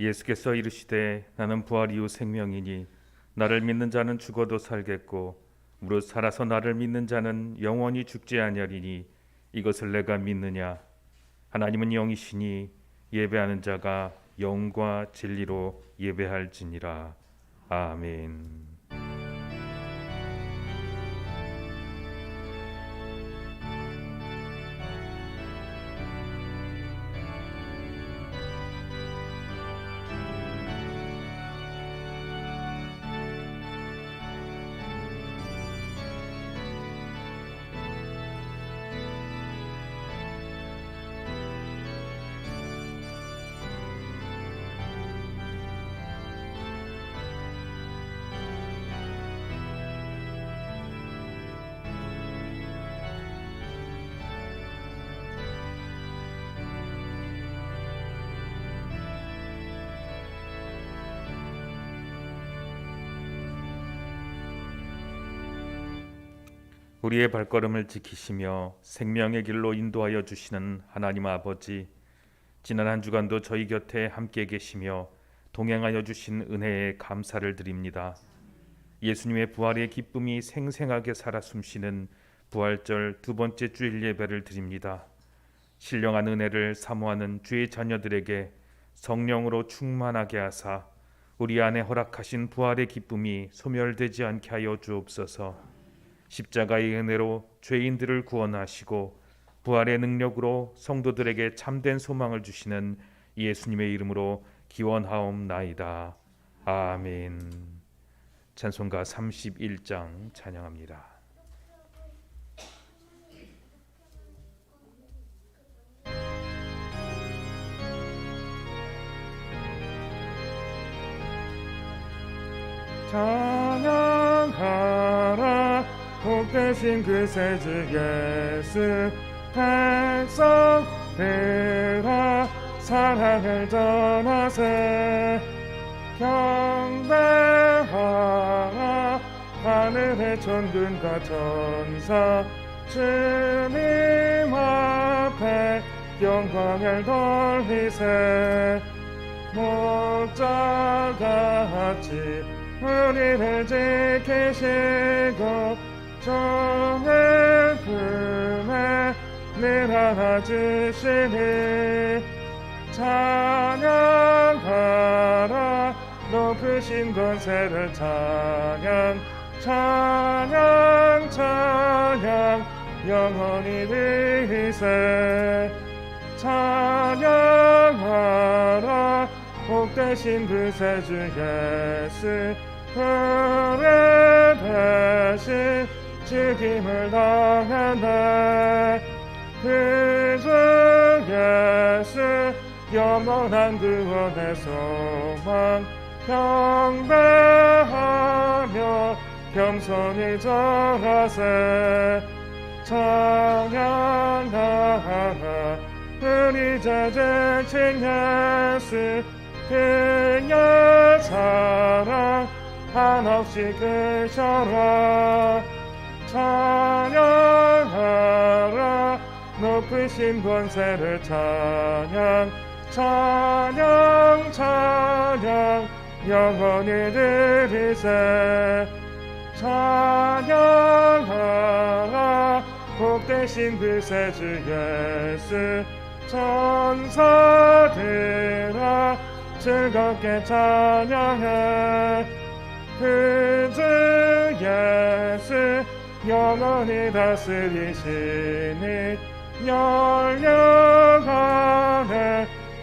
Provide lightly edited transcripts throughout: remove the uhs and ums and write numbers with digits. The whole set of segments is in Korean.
예수께서 이르시되 나는 부활 이후 생명이니 나를 믿는 자는 죽어도 살겠고 무릇 살아서 나를 믿는 자는 영원히 죽지 아니하리니 이것을 내가 믿느냐. 하나님은 영이시니 예배하는 자가 영과 진리로 예배할지니라. 아멘. 우리의 발걸음을 지키시며 생명의 길로 인도하여 주시는 하나님 아버지, 지난 한 주간도 저희 곁에 함께 계시며 동행하여 주신 은혜에 감사를 드립니다. 예수님의 부활의 기쁨이 생생하게 살아 숨쉬는 부활절 두 번째 주일 예배를 드립니다. 신령한 은혜를 사모하는 주의 자녀들에게 성령으로 충만하게 하사 우리 안에 허락하신 부활의 기쁨이 소멸되지 않게 하여 주옵소서. 십자가의 은혜로 죄인들을 구원하시고 부활의 능력으로 성도들에게 참된 소망을 주시는 예수님의 이름으로 기원하옵나이다. 아멘. 찬송가 31장 찬양합니다. 찬양하라 복되신 그 세주 예수, 백성들아 사랑을 전하세. 경배하라 하늘의 천군과 천사, 주님 앞에 영광을 돌리세. 목자같이 우리를 지키시고 종의 품에 늘 안아주시니 찬양하라 높으신 권세를 찬양 찬양 찬양 영원히 드리세. 찬양하라 복되신 그 세주 예수, 그의 대신 죽임을 당했네. 그 주 예수 영원한 구원의 소망, 경배하며 겸손히 절하세. 찬양하라 우리 제재친 예수, 그의 사랑 한없이 크셔라. 찬양하라 높으신 권세를 찬양 찬양 찬양 영원히 드리세. 찬양하라 복되신 그 세주 예수, 천사들아 즐겁게 찬양해. 그 주 예수 영원히 다스리시니 열려가네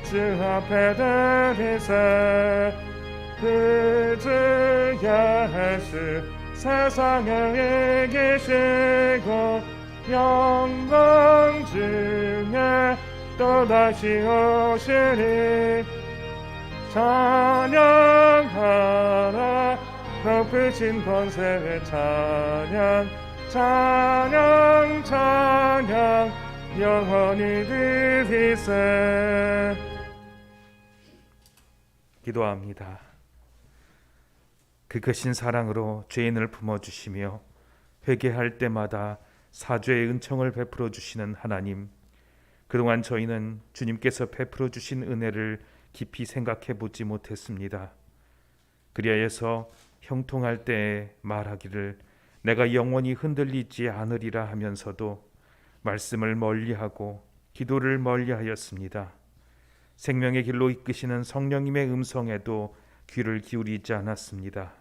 주 앞에 드리세. 그 주 예수 세상을 이기시고 영광 중에 또다시 오시리. 찬양하라 높으신 권세를 찬양 찬양 찬양 영원히 드리세. 기도합니다. 그 크신 사랑으로 죄인을 품어주시며 회개할 때마다 사죄의 은총을 베풀어 주시는 하나님, 그동안 저희는 주님께서 베풀어 주신 은혜를 깊이 생각해 보지 못했습니다. 그리하여서 형통할 때에 말하기를 내가 영원히 흔들리지 않으리라 하면서도 말씀을 멀리하고 기도를 멀리하였습니다. 생명의 길로 이끄시는 성령님의 음성에도 귀를 기울이지 않았습니다.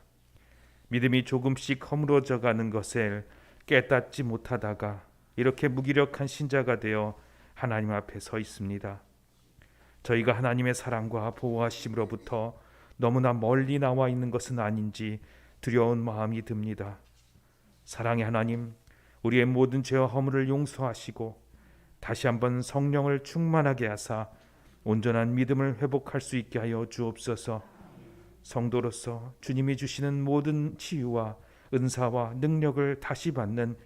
믿음이 조금씩 허물어져 가는 것을 깨닫지 못하다가 이렇게 무기력한 신자가 되어 하나님 앞에 서 있습니다. 저희가 하나님의 사랑과 보호하심으로부터 너무나 멀리 나와 있는 것은 아닌지 두려운 마음이 듭니다. 사랑의 하나님, 우리의 모든 죄와 허물을 용서하시고 다시 한번 성령을 충만하게 하사 온전한 믿음을 회복할 수 있게 하여 주옵소서. 성도로서 주님이 주시는 모든 치유와 은사와 능력을 다시 받는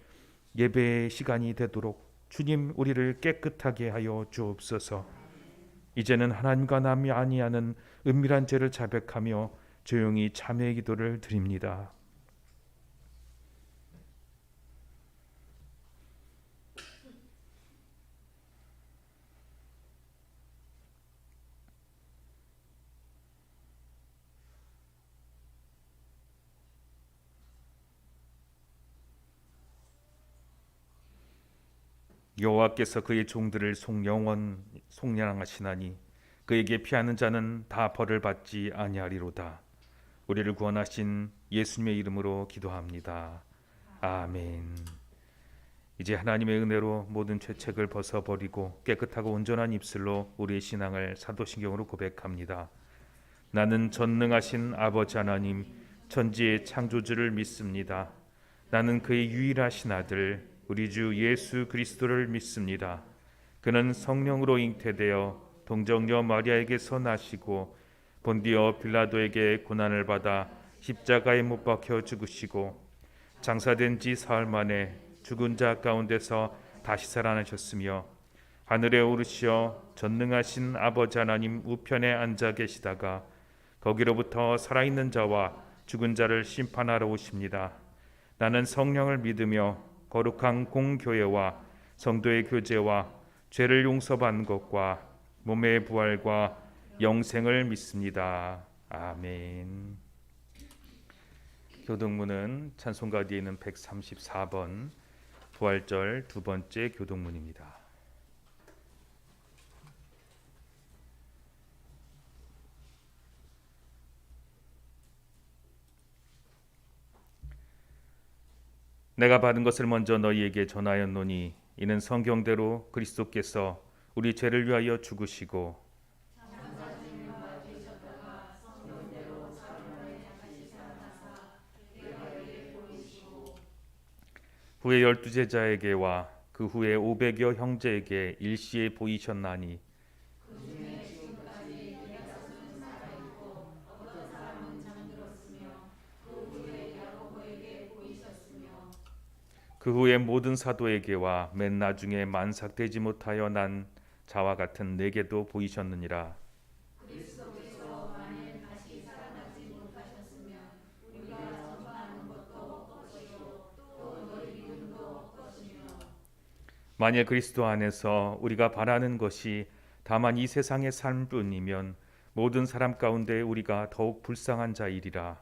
예배의 시간이 되도록 주님 우리를 깨끗하게 하여 주옵소서. 이제는 하나님과 남이 아니하는 은밀한 죄를 자백하며 조용히 참회의 기도를 드립니다. 여호와께서 그의 종들을 속영원 속량하시나니 그에게 피하는 자는 다 벌을 받지 아니하리로다. 우리를 구원하신 예수님의 이름으로 기도합니다. 아멘. 이제 하나님의 은혜로 모든 죄책을 벗어버리고 깨끗하고 온전한 입술로 우리의 신앙을 사도신경으로 고백합니다. 나는 전능하신 아버지 하나님 천지의 창조주를 믿습니다. 나는 그의 유일하신 아들 우리 주 예수 그리스도를 믿습니다. 그는 성령으로 잉태되어 동정녀 마리아에게서 나시고 본디오 빌라도에게 고난을 받아 십자가에 못 박혀 죽으시고 장사된 지 사흘 만에 죽은 자 가운데서 다시 살아나셨으며 하늘에 오르시어 전능하신 아버지 하나님 우편에 앉아 계시다가 거기로부터 살아있는 자와 죽은 자를 심판하러 오십니다. 나는 성령을 믿으며 거룩한 공교회와 성도의 교제와 죄를 용서받는 것과 몸의 부활과 영생을 믿습니다. 아멘. 교동문은 찬송가 뒤에 있는 134번 부활절 두 번째 교동문입니다. 내가 받은 것을 먼저 너희에게 전하였노니 이는 성경대로 그리스도께서 우리 죄를 위하여 죽으시고 후에 12제자에게와 그 후에 500여 형제에게 일시에 보이셨나니 그 후에 모든 사도에게와 맨 나중에 만삭되지 못하여 난 자와 같은 내게도 보이셨느니라. 만일 그리스도 안에서 우리가 바라는 것이 다만 이 세상의 삶뿐이면 모든 사람 가운데 우리가 더욱 불쌍한 자이리라.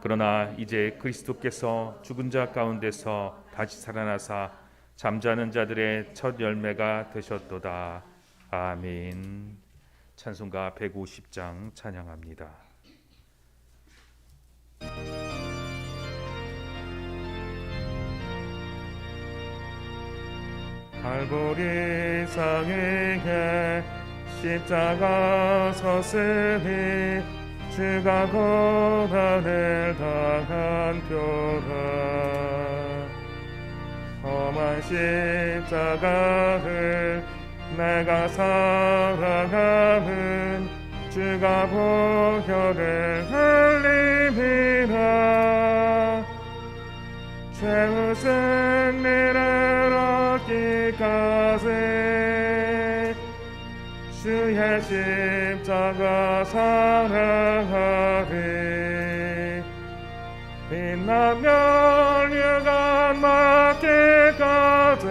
그러나 이제 그리스도께서 죽은 자 가운데서 다시 살아나사 잠자는 자들의 첫 열매가 되셨도다. 아멘. 찬송가 150장 찬양합니다. 갈보리 상에 십자가 섰으니 주가 고난을 당한 표라. 험한 십자가를 내가 사랑하는 주가 보혈을 흘림이라. 최후 승리를 얻기까지 주의 십자가 사랑하리. 빛나면 유감 맞기까지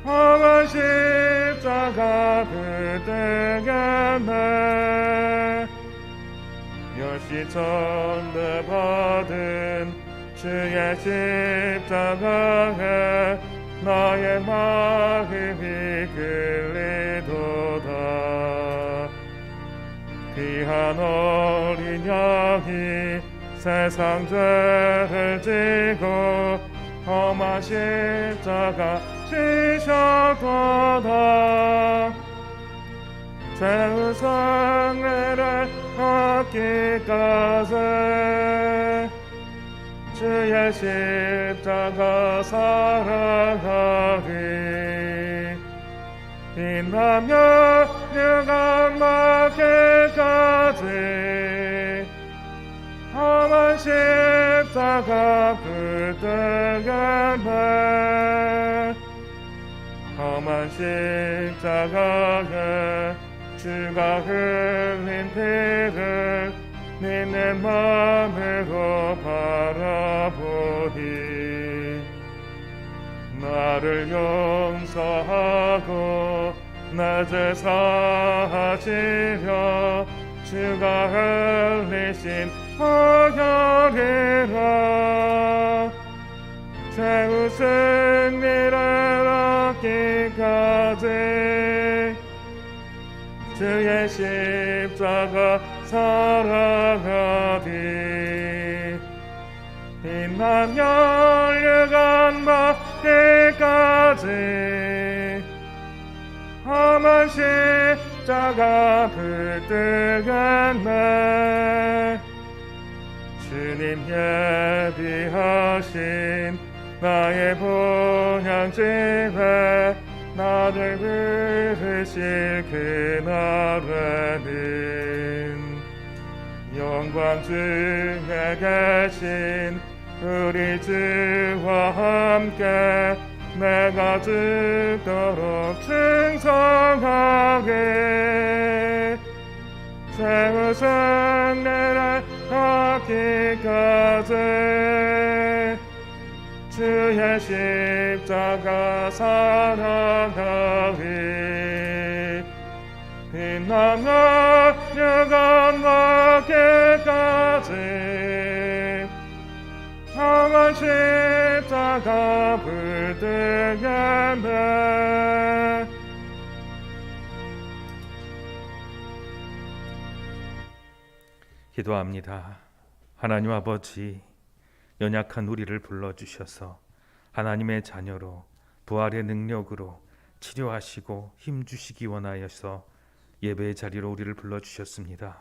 험한 십자가 그대 붙들겠네. 멸시 전대 받은 주의 십자가에 나의 마음이 끌리도다. 귀한 어린 양이 세상 죄를 지고 험한 십자가 지셨도다. 죄의 상해를 받기까지 주의 십자가 사랑하리. 빛나며 영광 받기까지 험한 십자가 붙들겠네. 험한 십자가에 주가 흘린 피를 믿는 마음으로 바라보니 나를 용서하고 나 죄 사하시려 주가 흘리신 보혈이라. 최후 승리를 얻기까지 주의 십자가 사랑하리. 빛난 열려간 받기까지 험한 십자가 붙들겠네. 주님 예비하신 나의 본향집에 나를 부르실 그날에는 영광 중에 계신 우리 주와 함께 내가 죽도록 충성하게 최후 승리를 얻기까지 주의 십자가 사랑하리. 빛나며 영원 받기까지 험한 십자가 붙들겠네. 기도합니다. 하나님 아버지, 연약한 우리를 불러주셔서 하나님의 자녀로 부활의 능력으로 치료하시고 힘주시기 원하여서 예배의 자리로 우리를 불러주셨습니다.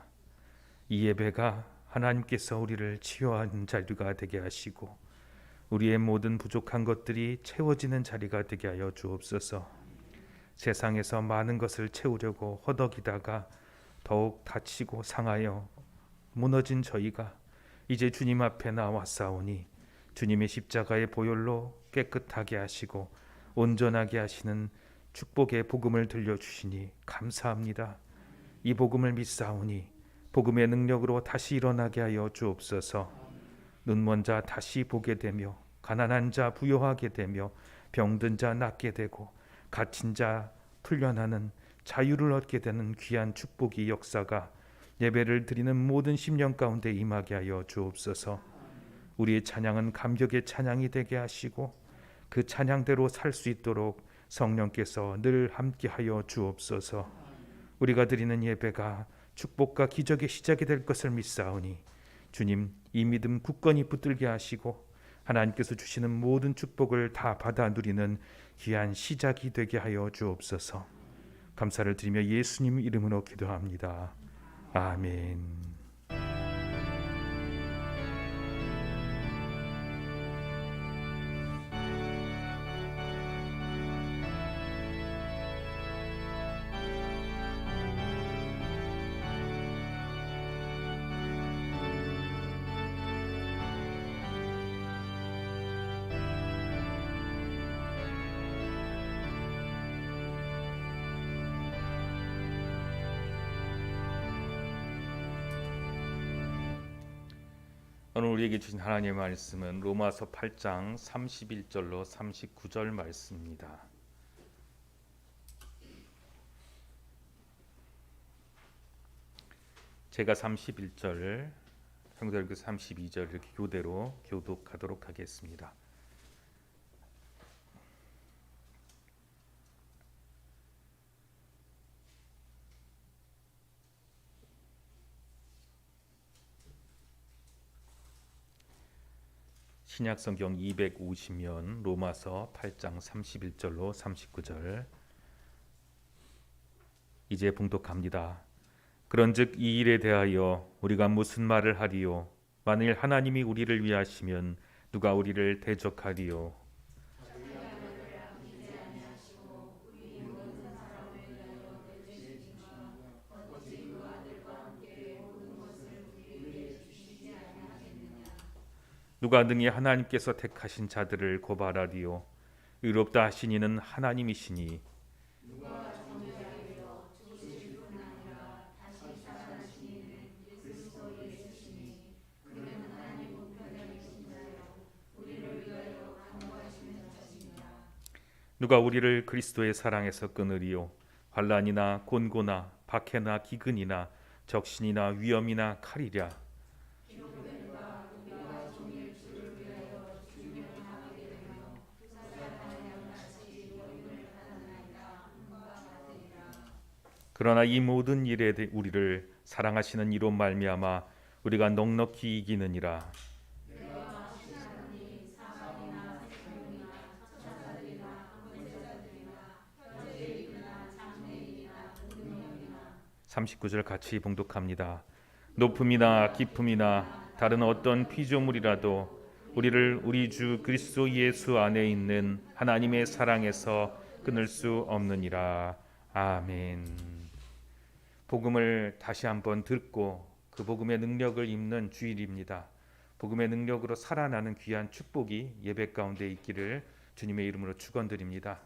이 예배가 하나님께서 우리를 치유하는 자리가 되게 하시고 우리의 모든 부족한 것들이 채워지는 자리가 되게 하여 주옵소서. 세상에서 많은 것을 채우려고 허덕이다가 더욱 다치고 상하여 무너진 저희가 이제 주님 앞에 나왔사오니 주님의 십자가의 보혈로 깨끗하게 하시고 온전하게 하시는 축복의 복음을 들려주시니 감사합니다. 이 복음을 믿사오니 복음의 능력으로 다시 일어나게 하여 주옵소서. 눈먼 자 다시 보게 되며 가난한 자 부요하게 되며 병든 자 낫게 되고 갇힌 자 풀려나는 자유를 얻게 되는 귀한 축복의 역사가 예배를 드리는 모든 심령 가운데 임하게 하여 주옵소서. 우리의 찬양은 감격의 찬양이 되게 하시고 그 찬양대로 살 수 있도록 성령께서 늘 함께하여 주옵소서. 우리가 드리는 예배가 축복과 기적의 시작이 될 것을 믿사오니 주님, 이 믿음 굳건히 붙들게 하시고 하나님께서 주시는 모든 축복을 다 받아 누리는 귀한 시작이 되게 하여 주옵소서. 감사를 드리며 예수님 이름으로 기도합니다. 아멘. 오늘 우리에게 주신 하나님의 말씀은 로마서 8장 31절로 39절 말씀입니다. 제가 31절, 형제들교 32절 이렇게 교대로 교독하도록 하겠습니다. 신약성경 250면 로마서 8장 31절로 39절 이제 봉독합니다. 그런즉 이 일에 대하여 우리가 무슨 말을 하리요? 만일 하나님이 우리를 위하시면 누가 우리를 대적하리요? 누가 능히 하나님께서 택하신 자들을 고발하리요? 의롭다 하신 이는 하나님이시니 누가 우리를 그리스도의 사랑에서 끊으리요? 환난이나 곤고나 박해나 기근이나 적신이나 위험이나 칼이랴. '그러나 이 모든 일에 우리를 사랑하시는 이로 말미암아 우리가 넉넉히 이기느니라. (39절) 같이 봉독합니다. 높음이나 깊음이나 다른 어떤 피조물이라도 우리를 우리 주 그리스도 예수 안에 있는 하나님의 사랑에서 끊을 수 없느니라. 아멘. 복음을 다시 한번 듣고 그 복음의 능력을 입는 주일입니다. 복음의 능력으로 살아나는 귀한 축복이 예배 가운데 있기를 주님의 이름으로 축원드립니다.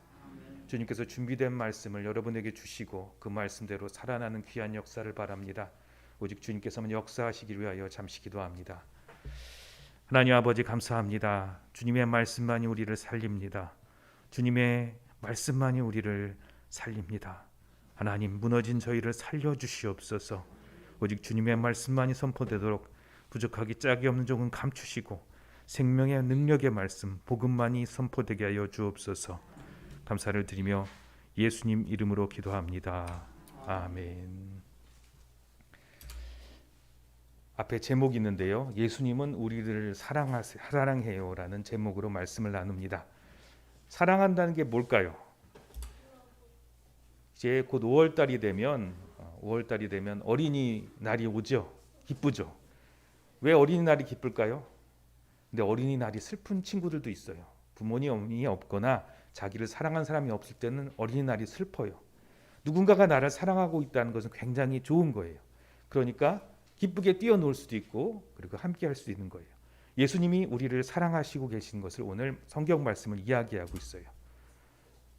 주님께서 준비된 말씀을 여러분에게 주시고 그 말씀대로 살아나는 귀한 역사를 바랍니다. 오직 주님께서만 역사하시기 위하여 잠시 기도합니다. 하나님 아버지 감사합니다. 주님의 말씀만이 우리를 살립니다. 주님의 말씀만이 우리를 살립니다. 하나님, 무너진 저희를 살려주시옵소서. 오직 주님의 말씀만이 선포되도록 부족하기 짝이 없는 종은 감추시고 생명의 능력의 말씀 복음만이 선포되게 하여 주옵소서. 감사를 드리며 예수님 이름으로 기도합니다. 아멘. 앞에 제목이 있는데요. 예수님은 우리를 사랑해요라는 제목으로 말씀을 나눕니다. 사랑한다는 게 뭘까요? 이제 곧 5월달이 되면 어린이날이 오죠. 기쁘죠. 왜 어린이날이 기쁠까요? 근데 어린이날이 슬픈 친구들도 있어요. 부모님이 없거나 자기를 사랑한 사람이 없을 때는 어린이날이 슬퍼요. 누군가가 나를 사랑하고 있다는 것은 굉장히 좋은 거예요. 그러니까 기쁘게 뛰어놀 수도 있고 그리고 함께 할 수도 있는 거예요. 예수님이 우리를 사랑하시고 계신 것을 오늘 성경 말씀을 이야기하고 있어요.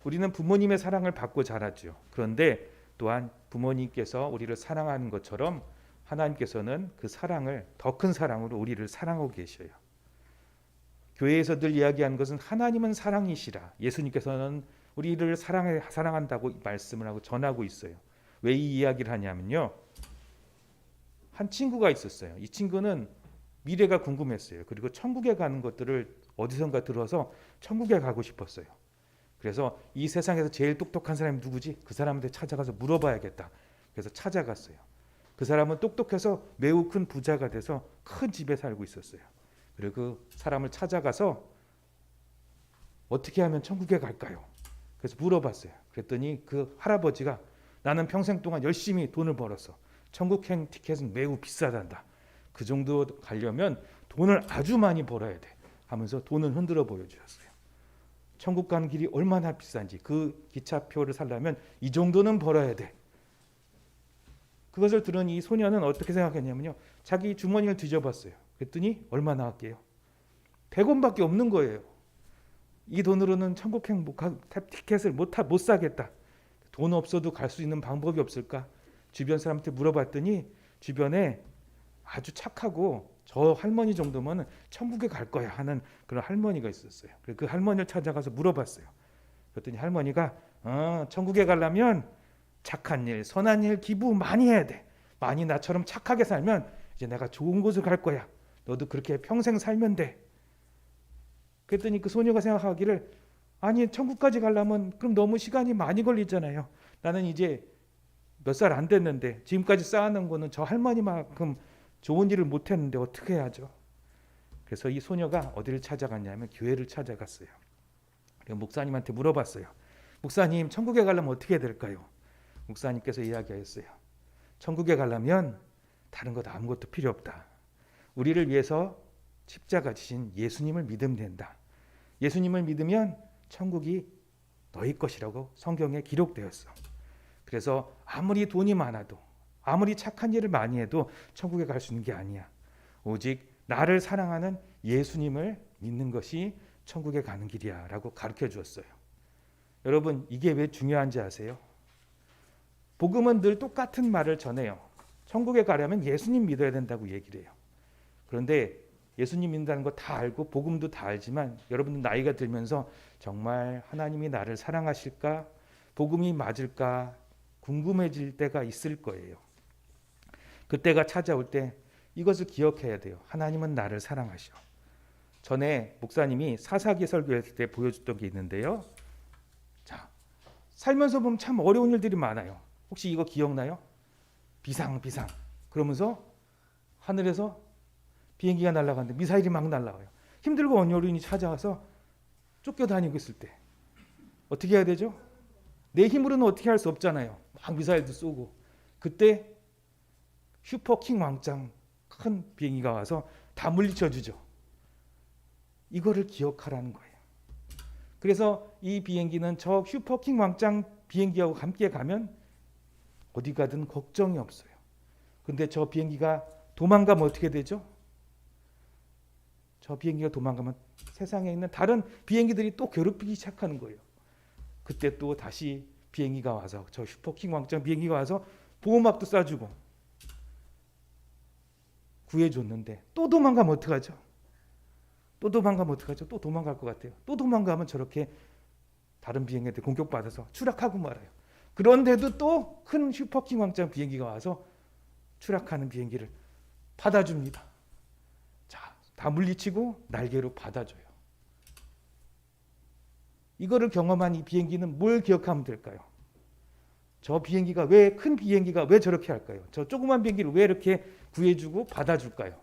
우리는 부모님의 사랑을 받고 자라죠. 그런데 또한 부모님께서 우리를 사랑하는 것처럼 하나님께서는 그 사랑을 더 큰 사랑으로 우리를 사랑하고 계셔요. 교회에서 늘 이야기하는 것은 하나님은 사랑이시라. 예수님께서는 우리를 사랑한다고 말씀을 하고 전하고 있어요. 왜 이 이야기를 하냐면요. 한 친구가 있었어요. 이 친구는 미래가 궁금했어요. 그리고 천국에 가는 것들을 어디선가 들어서 천국에 가고 싶었어요. 그래서 이 세상에서 제일 똑똑한 사람이 누구지? 그 사람한테 찾아가서 물어봐야겠다. 그래서 찾아갔어요. 그 사람은 똑똑해서 매우 큰 부자가 돼서 큰 집에 살고 있었어요. 그리고 그 사람을 찾아가서 어떻게 하면 천국에 갈까요? 그래서 물어봤어요. 그랬더니 그 할아버지가 나는 평생 동안 열심히 돈을 벌었어. 천국행 티켓은 매우 비싸단다. 그 정도 가려면 돈을 아주 많이 벌어야 돼 하면서 돈을 흔들어 보여주셨어요. 천국 가는 길이 얼마나 비싼지 그 기차표를 살려면 이 정도는 벌어야 돼. 그것을 들은 이 소녀는 어떻게 생각했냐면요. 자기 주머니를 뒤져봤어요. 그랬더니 얼마 나왔게요? 100원밖에 없는 거예요. 이 돈으로는 천국행 티켓을 못 사겠다. 돈 없어도 갈 수 있는 방법이 없을까? 주변 사람한테 물어봤더니 주변에 아주 착하고 저 할머니 정도면 천국에 갈 거야 하는 그런 할머니가 있었어요. 그 할머니를 찾아가서 물어봤어요. 그랬더니 할머니가 천국에 가려면 착한 일, 선한 일, 기부 많이 해야 돼. 많이 나처럼 착하게 살면 이제 내가 좋은 곳을 갈 거야. 너도 그렇게 평생 살면 돼. 그랬더니 그 소녀가 생각하기를, 아니 천국까지 가려면 그럼 너무 시간이 많이 걸리잖아요. 나는 이제 몇 살 안 됐는데 지금까지 쌓아놓은 거는 저 할머니만큼 좋은 일을 못했는데 어떻게 해야죠? 그래서 이 소녀가 어디를 찾아갔냐면 교회를 찾아갔어요. 그리고 목사님한테 물어봤어요. 목사님, 천국에 가려면 어떻게 해야 될까요? 목사님께서 이야기하였어요. 천국에 가려면 다른 것 아무것도 필요 없다. 우리를 위해서 십자가 지신 예수님을 믿으면 된다. 예수님을 믿으면 천국이 너희 것이라고 성경에 기록되었어. 그래서 아무리 돈이 많아도 아무리 착한 일을 많이 해도 천국에 갈 수 있는 게 아니야. 오직 나를 사랑하는 예수님을 믿는 것이 천국에 가는 길이야 라고 가르쳐 주었어요. 여러분, 이게 왜 중요한지 아세요? 복음은 늘 똑같은 말을 전해요. 천국에 가려면 예수님 믿어야 된다고 얘기를 해요. 그런데 예수님 믿는다는 거 다 알고 복음도 다 알지만 여러분 나이가 들면서 정말 하나님이 나를 사랑하실까? 복음이 맞을까? 궁금해질 때가 있을 거예요. 그때가 찾아올 때 이것을 기억해야 돼요. 하나님은 나를 사랑하셔. 전에 목사님이 사사기 설교했을 때 보여줬던 게 있는데요. 자, 살면서 보면 참 어려운 일들이 많아요. 혹시 이거 기억나요? 비상 그러면서 하늘에서 비행기가 날아가는데 미사일이 막 날아와요. 힘들고 어려운이 찾아와서 쫓겨다니고 있을 때 어떻게 해야 되죠? 내 힘으로는 어떻게 할 수 없잖아요. 막 미사일도 쏘고. 그때 슈퍼킹 왕짱 큰 비행기가 와서 다 물리쳐 주죠. 이거를 기억하라는 거예요. 그래서 이 비행기는 저 슈퍼킹 왕짱 비행기하고 함께 가면 어디 가든 걱정이 없어요. 근데 저 비행기가 도망가면 어떻게 되죠? 저 비행기가 도망가면 세상에 있는 다른 비행기들이 또 괴롭히기 시작하는 거예요. 그때 또 다시 비행기가 와서 저 슈퍼킹 왕짱 비행기가 와서 보호막도 쏴주고 구해줬는데 또 도망가면 어떡하죠? 또 도망갈 것 같아요. 또 도망가면 저렇게 다른 비행기한테 공격받아서 추락하고 말아요. 그런데도 또 큰 슈퍼킹 왕짱 비행기가 와서 추락하는 비행기를 받아줍니다. 자, 다 물리치고 날개로 받아줘요. 이거를 경험한 이 비행기는 뭘 기억하면 될까요? 저 비행기가 왜, 큰 비행기가 왜 저렇게 할까요? 저 조그만 비행기를 왜 이렇게 구해주고 받아줄까요?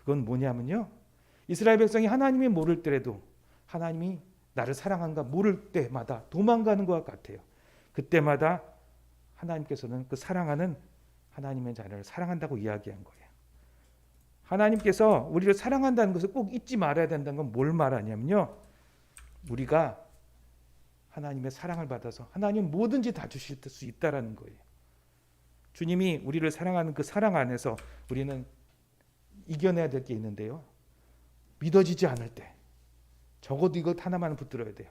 그건 뭐냐면요, 이스라엘 백성이 하나님이 모를 때라도 하나님이 나를 사랑한가 모를 때마다 도망가는 것 같아요. 그때마다 하나님께서는 그 사랑하는 하나님의 자녀를 사랑한다고 이야기한 거예요. 하나님께서 우리를 사랑한다는 것을 꼭 잊지 말아야 된다는 건 뭘 말하냐면요, 우리가 하나님의 사랑을 받아서 하나님 뭐든지 다 주실 수 있다라는 거예요. 주님이 우리를 사랑하는 그 사랑 안에서 우리는 이겨내야 될 게 있는데요, 믿어지지 않을 때 적어도 이것 하나만 붙들어야 돼요.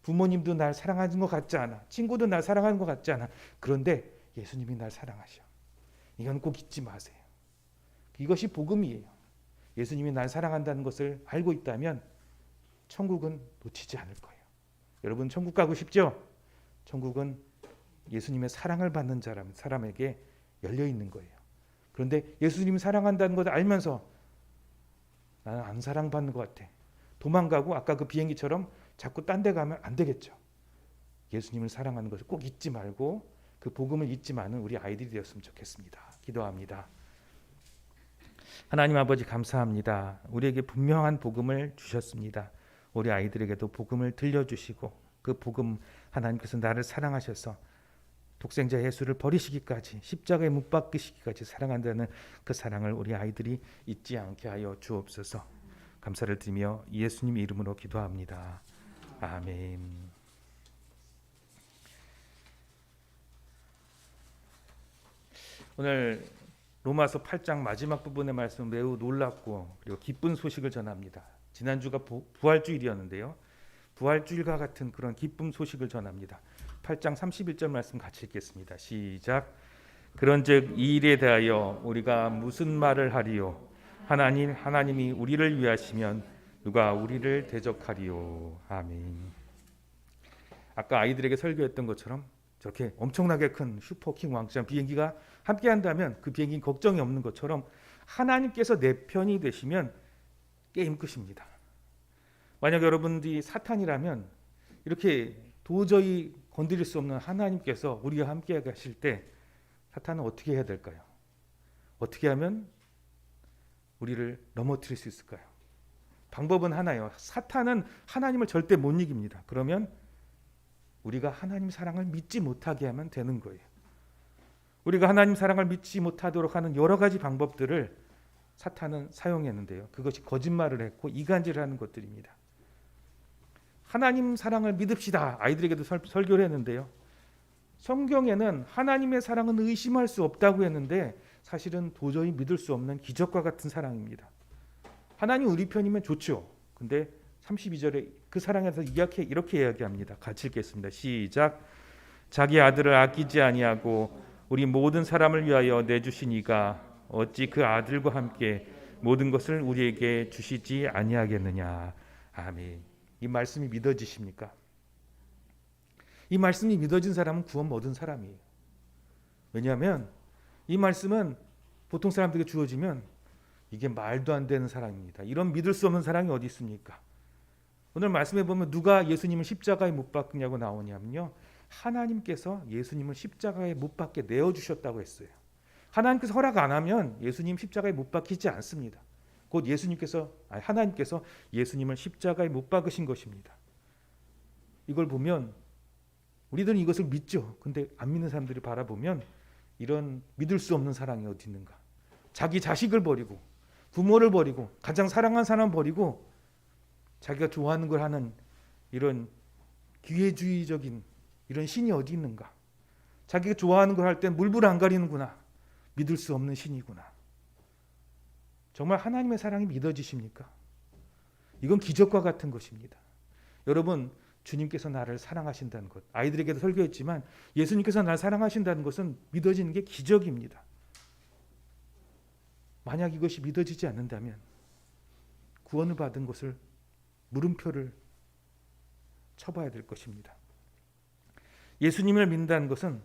부모님도 날 사랑하는 것 같지 않아. 친구도 날 사랑하는 것 같지 않아. 그런데 예수님이 날 사랑하셔. 이건 꼭 잊지 마세요. 이것이 복음이에요. 예수님이 날 사랑한다는 것을 알고 있다면 천국은 놓치지 않을 거예요. 여러분 천국 가고 싶죠? 천국은 예수님의 사랑을 받는 사람에게 열려 있는 거예요. 그런데 예수님이 사랑한다는 것을 알면서 나는 안 사랑받는 것 같아. 도망가고 아까 그 비행기처럼 자꾸 딴 데 가면 안 되겠죠. 예수님을 사랑하는 것을 꼭 잊지 말고 그 복음을 잊지 않은 우리 아이들이 되었으면 좋겠습니다. 기도합니다. 하나님 아버지 감사합니다. 우리에게 분명한 복음을 주셨습니다. 우리 아이들에게도 복음을 들려주시고 그 복음, 하나님께서 나를 사랑하셔서 독생자 예수를 버리시기까지 십자가에 못 박히시기까지 사랑한다는 그 사랑을 우리 아이들이 잊지 않게 하여 주옵소서. 감사를 드리며 예수님 이름으로 기도합니다. 아멘. 오늘 로마서 8장 마지막 부분의 말씀 매우 놀랍고 그리고 기쁜 소식을 전합니다. 지난주가 부활주일이었는데요, 부활주일과 같은 그런 기쁨 소식을 전합니다. 8장 31절 말씀 같이 읽겠습니다. 시작. 그런즉 이 일에 대하여 우리가 무슨 말을 하리요? 하나님이 우리를 위하시면 누가 우리를 대적하리요? 아멘. 아까 아이들에게 설교했던 것처럼 저렇게 엄청나게 큰 슈퍼킹 왕처럼 비행기가 함께 한다면 그 비행기 걱정이 없는 것처럼 하나님께서 내 편이 되시면 게임 끝입니다. 만약 여러분들이 사탄이라면 이렇게 도저히 건드릴 수 없는 하나님께서 우리와 함께 가실 때 사탄은 어떻게 해야 될까요? 어떻게 하면 우리를 넘어뜨릴 수 있을까요? 방법은 하나예요. 사탄은 하나님을 절대 못 이깁니다. 그러면 우리가 하나님 사랑을 믿지 못하게 하면 되는 거예요. 우리가 하나님 사랑을 믿지 못하도록 하는 여러 가지 방법들을 사탄은 사용했는데요. 그것이 거짓말을 했고 이간질을 하는 것들입니다. 하나님 사랑을 믿읍시다. 아이들에게도 설교를 했는데요. 성경에는 하나님의 사랑은 의심할 수 없다고 했는데 사실은 도저히 믿을 수 없는 기적과 같은 사랑입니다. 하나님 우리 편이면 좋죠. 근데 32절에 그 사랑에 대해서 이렇게 이야기합니다. 같이 읽겠습니다. 시작. 자기 아들을 아끼지 아니하고 우리 모든 사람을 위하여 내주신 이가 어찌 그 아들과 함께 모든 것을 우리에게 주시지 아니하겠느냐. 아멘. 이 말씀이 믿어지십니까? 이 말씀이 믿어진 사람은 구원 얻은 사람이에요. 왜냐하면 이 말씀은 보통 사람들에게 주어지면 이게 말도 안 되는 사랑입니다. 이런 믿을 수 없는 사랑이 어디 있습니까? 오늘 말씀해 보면 누가 예수님을 십자가에 못 박냐고 나오냐면요. 하나님께서 예수님을 십자가에 못 박게 내어주셨다고 했어요. 하나님께서 허락 안 하면 예수님 십자가에 못 박히지 않습니다. 곧 하나님께서 예수님을 십자가에 못 박으신 것입니다. 이걸 보면 우리들은 이것을 믿죠. 근데 안 믿는 사람들이 바라보면 이런 믿을 수 없는 사랑이 어디 있는가? 자기 자식을 버리고 부모를 버리고 가장 사랑하는 사람을 버리고 자기가 좋아하는 걸 하는 이런 기회주의적인 이런 신이 어디 있는가? 자기가 좋아하는 걸 할 때 물불 안 가리는구나. 믿을 수 없는 신이구나. 정말 하나님의 사랑이 믿어지십니까? 이건 기적과 같은 것입니다. 여러분, 주님께서 나를 사랑하신다는 것, 아이들에게도 설교했지만 예수님께서 나를 사랑하신다는 것은 믿어지는 게 기적입니다. 만약 이것이 믿어지지 않는다면 구원을 받은 것을 물음표를 쳐봐야 될 것입니다. 예수님을 믿는다는 것은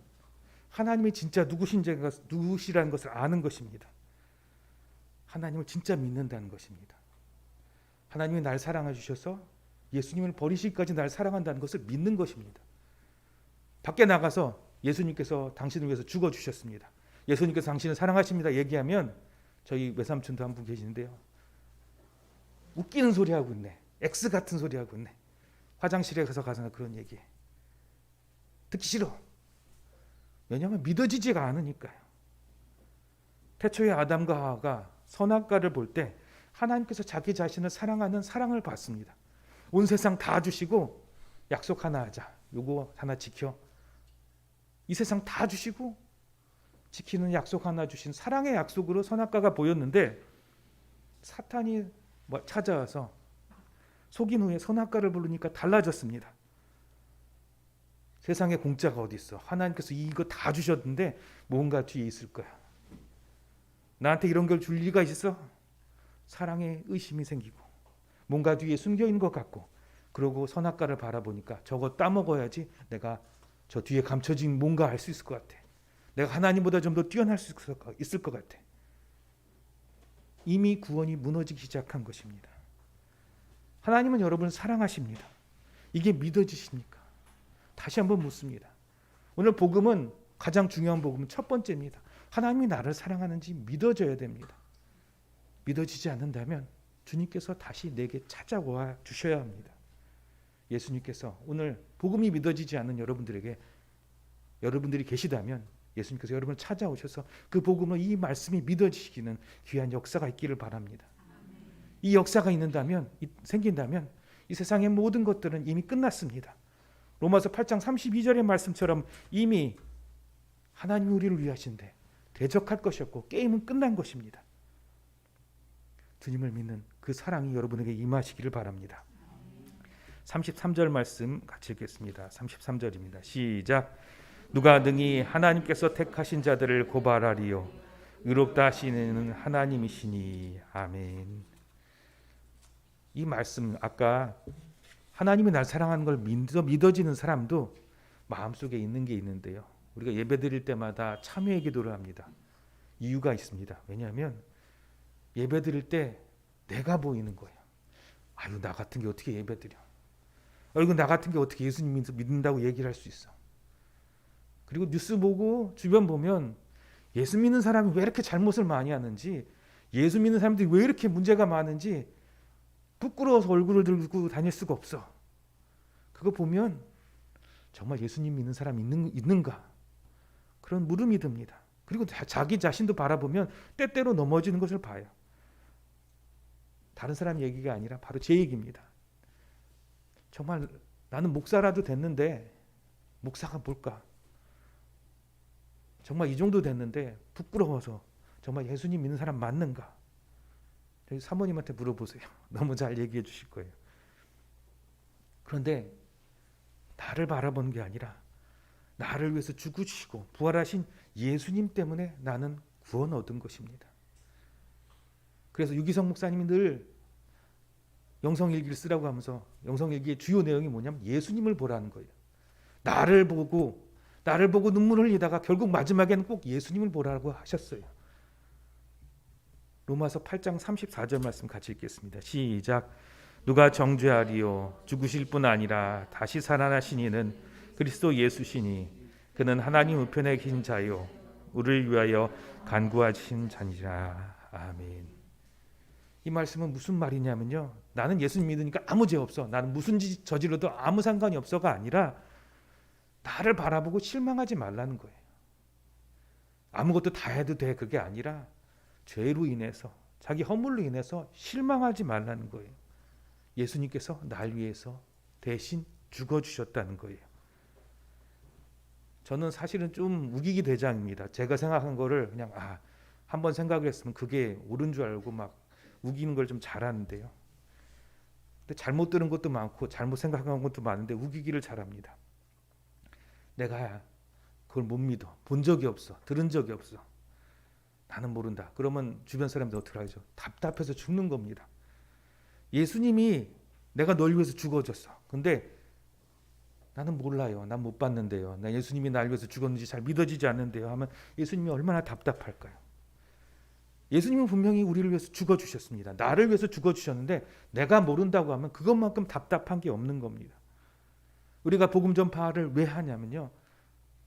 하나님이 진짜 누구시라는 것을 아는 것입니다. 하나님을 진짜 믿는다는 것입니다. 하나님이 날 사랑해 주셔서 예수님을 버리시기까지 날 사랑한다는 것을 믿는 것입니다. 밖에 나가서 예수님께서 당신을 위해서 죽어주셨습니다. 예수님께서 당신을 사랑하십니다. 얘기하면 저희 외삼촌도 한 분 계시는데요. 웃기는 소리 하고 있네. X 같은 소리 하고 있네. 화장실에 가서 그런 얘기해. 듣기 싫어. 왜냐하면 믿어지지가 않으니까요. 태초에 아담과 하와가 선악과를 볼 때 하나님께서 자기 자신을 사랑하는 사랑을 받습니다. 온 세상 다 주시고 약속 하나 하자. 요거 하나 지켜. 이 세상 다 주시고 지키는 약속 하나 주신 사랑의 약속으로 선악과가 보였는데 사탄이 찾아와서 속인 후에 선악과를 부르니까 달라졌습니다. 세상에 공짜가 어디 있어? 하나님께서 이거 다 주셨는데 뭔가 뒤에 있을 거야. 나한테 이런 걸 줄 리가 있어? 사랑에 의심이 생기고 뭔가 뒤에 숨겨 있는 것 같고 그러고 선악과를 바라보니까 저거 따먹어야지 내가 저 뒤에 감춰진 뭔가 알 수 있을 것 같아. 내가 하나님보다 좀 더 뛰어날 수 있을 것 같아. 이미 구원이 무너지기 시작한 것입니다. 하나님은 여러분을 사랑하십니다. 이게 믿어지십니까? 다시 한번 묻습니다. 오늘 복음은 가장 중요한 복음은 첫 번째입니다. 하나님이 나를 사랑하는지 믿어져야 됩니다. 믿어지지 않는다면 주님께서 다시 내게 찾아와 주셔야 합니다. 예수님께서 오늘 복음이 믿어지지 않는 여러분들이 계시다면 예수님께서 여러분을 찾아오셔서 그 복음을 이 말씀이 믿어지시기는 귀한 역사가 있기를 바랍니다. 이 역사가 생긴다면 이 세상의 모든 것들은 이미 끝났습니다. 로마서 8장 32절의 말씀처럼 이미 하나님이 우리를 위하신데 대적할 것이었고 게임은 끝난 것입니다. 주님을 믿는 그 사랑이 여러분에게 임하시기를 바랍니다. 33절 말씀 같이 읽겠습니다. 33절입니다. 시작. 누가 능히 하나님께서 택하신 자들을 고발하리요 의롭다 하시는 하나님이시니. 아멘. 이 말씀 아까 하나님이 날 사랑하는 걸 믿어지는 사람도 마음속에 있는 게 있는데요. 우리가 예배드릴 때마다 참회의 기도를 합니다. 이유가 있습니다. 왜냐하면 예배드릴 때 내가 보이는 거예요. 아유, 나 같은 게 어떻게 예배드려? 이거 나 같은 게 어떻게 예수님 믿는다고 얘기를 할 수 있어? 그리고 뉴스 보고 주변 보면 예수 믿는 사람이 왜 이렇게 잘못을 많이 하는지, 예수 믿는 사람들이 왜 이렇게 문제가 많은지 부끄러워서 얼굴을 들고 다닐 수가 없어. 그거 보면 정말 예수님 믿는 사람이 있는가? 그런 물음이 듭니다. 그리고 자기 자신도 바라보면 때때로 넘어지는 것을 봐요. 다른 사람 얘기가 아니라 바로 제 얘기입니다. 정말 나는 목사라도 됐는데 목사가 뭘까? 정말 이 정도 됐는데 부끄러워서 정말 예수님 믿는 사람 맞는가? 저희 사모님한테 물어보세요. 너무 잘 얘기해 주실 거예요. 그런데 나를 바라보는 게 아니라 나를 위해서 죽으시고 부활하신 예수님 때문에 나는 구원 얻은 것입니다. 그래서 유기성 목사님이 늘 영성일기를 쓰라고 하면서 영성일기의 주요 내용이 뭐냐면 예수님을 보라는 거예요. 나를 보고 눈물을 흘리다가 결국 마지막에는 꼭 예수님을 보라고 하셨어요. 로마서 8장 34절 말씀 같이 읽겠습니다. 시작. 누가 정죄하리요? 죽으실 뿐 아니라 다시 살아나신 이는 그리스도 예수시니 그는 하나님 우편에 계신 자요 우리를 위하여 간구하신 자니라. 아멘. 이 말씀은 무슨 말이냐면요, 나는 예수님 믿으니까 아무 죄 없어, 나는 무슨 짓 저질러도 아무 상관이 없어가 아니라 나를 바라보고 실망하지 말라는 거예요. 아무것도 다 해도 돼, 그게 아니라 죄로 인해서, 자기 허물로 인해서 실망하지 말라는 거예요. 예수님께서 날 위해서 대신 죽어주셨다는 거예요. 저는 사실은 좀 우기기 대장입니다. 제가 생각한 거를 그냥 한번 생각을 했으면 그게 옳은 줄 알고 막 우기는 걸 좀 잘하는데요. 근데 잘못 들은 것도 많고 잘못 생각한 것도 많은데 우기기를 잘합니다. 내가 그걸 못 믿어, 본 적이 없어, 들은 적이 없어, 나는 모른다. 그러면 주변 사람들 어떻게 하죠? 답답해서 죽는 겁니다. 예수님이 내가 널 위해서 죽어줬어. 근데 나는 몰라요. 난 못 봤는데요. 나 예수님이 날 위해서 죽었는지 잘 믿어지지 않는데요. 하면 예수님이 얼마나 답답할까요? 예수님은 분명히 우리를 위해서 죽어주셨습니다. 나를 위해서 죽어주셨는데 내가 모른다고 하면 그것만큼 답답한 게 없는 겁니다. 우리가 복음 전파를 왜 하냐면요,